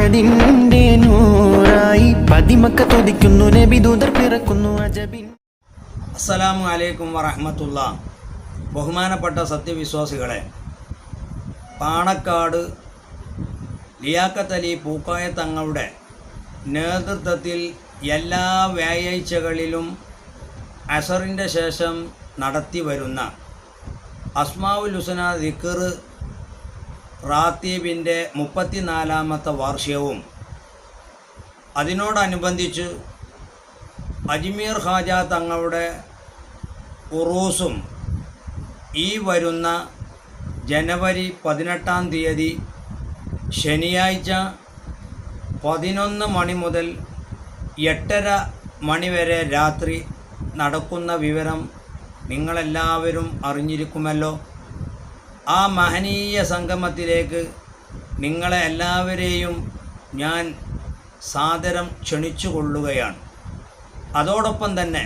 അഹദിന്റെ നൂറായി പതിമക്ക തുതിക്കുന്നു നബി ദൂതർ പിറക്കുന്നു അജബിൻ. അസ്സലാമു അലൈക്കും വറഹ്മത്തുള്ളാഹി. ബഹുമാനപ്പെട്ട സത്യവിശ്വാസികളെ, പാണക്കാട് ലിയാഖത്ത് അലി പൂക്കായ തങ്ങളുടെ നേതൃത്വത്തിൽ എല്ലാ വ്യാഴാഴ്ചകളിലും അസറിൻ്റെ ശേഷം നടത്തി വരുന്ന അസ്മാഉൽ ഹുസ്ന ദിക്ർ റാത്തീബിൻ്റെ 34ാമത്തെ വാർഷികവും അതിനോടനുബന്ധിച്ച് അജ്മീർ ഖാജ തങ്ങളുടെ ഉറൂസും ഈ വരുന്ന ജനുവരി 18-ാം തീയതി ശനിയാഴ്ച 11 മണി മുതൽ 8:30 മണി വരെ രാത്രി നടക്കുന്ന വിവരം നിങ്ങളെല്ലാവരും അറിഞ്ഞിരിക്കുമല്ലോ. ആ മഹനീയ സംഗമത്തിലേക്ക് നിങ്ങളെ എല്ലാവരെയും ഞാൻ സാദരം ക്ഷണിച്ചു കൊള്ളുകയാണ്. അതോടൊപ്പം തന്നെ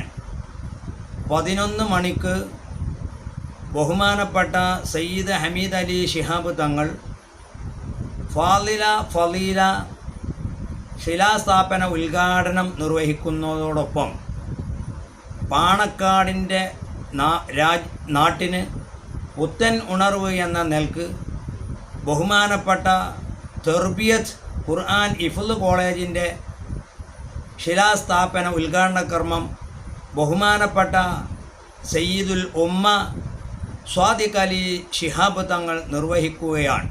11 മണിക്ക് ബഹുമാനപ്പെട്ട സയ്യിദ് ഹമീദ് അലി ശിഹാബ് തങ്ങൾ ഫളീല ശിലാസ്ഥാപന ഉദ്ഘാടനം നിർവഹിക്കുന്നതോടൊപ്പം പാണക്കാടിൻ്റെ നാട്ടിന് പുത്തൻ ഉണർവ് എന്ന നിലക്ക് ബഹുമാനപ്പെട്ട തെർബിയത്ത് ഖുർആൻ ഹിഫ്ള് കോളേജിൻ്റെ ശിലാസ്ഥാപന ഉദ്ഘാടന കർമ്മം ബഹുമാനപ്പെട്ട സയ്യിദുൽ ഉമ്മ സ്വാദിഖ് അലി ശിഹാബ് തങ്ങൾ നിർവഹിക്കുകയാണ്.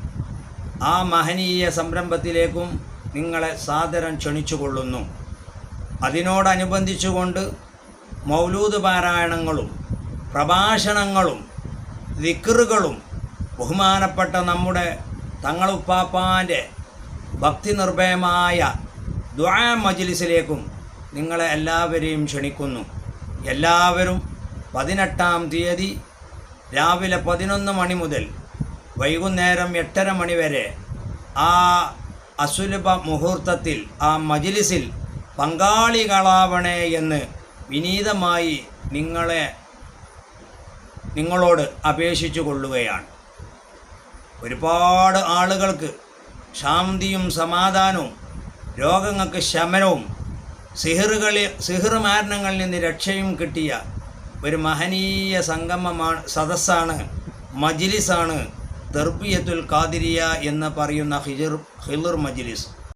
ആ മഹനീയ സംരംഭത്തിലേക്കും നിങ്ങളെ സാദരം ക്ഷണിച്ചുകൊള്ളുന്നു. അതിനോടനുബന്ധിച്ചുകൊണ്ട് മൗലൂദ് പാരായണങ്ങളും പ്രഭാഷണങ്ങളും ദിക്റുകളും ബഹുമാനപ്പെട്ട നമ്മുടെ തങ്ങളുപ്പാപ്പാൻ്റെ ഭക്തി നിർഭയമായ ദുആ മജ്ലിസിലേക്കും നിങ്ങളെ എല്ലാവരെയും ക്ഷണിക്കുന്നു. എല്ലാവരും 18-ാം തീയതി രാവിലെ 11 മണി മുതൽ വൈകുന്നേരം 8:30 മണി വരെ ആ അസുലഭ മുഹൂർത്തത്തിൽ ആ മജ്ലിസിൽ പങ്കാളികളാവണേ എന്ന് വിനീതമായി നിങ്ങളോട് അപേക്ഷിച്ചു കൊള്ളുകയാണ്. ഒരുപാട് ആളുകൾക്ക് ശാന്തിയും സമാധാനവും, രോഗങ്ങൾക്ക് ശമനവും, സിഹിർ മാരണങ്ങളിൽ നിന്ന് രക്ഷയും കിട്ടിയ ഒരു മഹനീയ സംഗമമാണ്, സദസ്സാണ്, മജ്ലിസാണ് തെർബിയത്തുൽ ഖാദിരിയ എന്ന് പറയുന്ന ഹിളർ മജ്ലിസ്.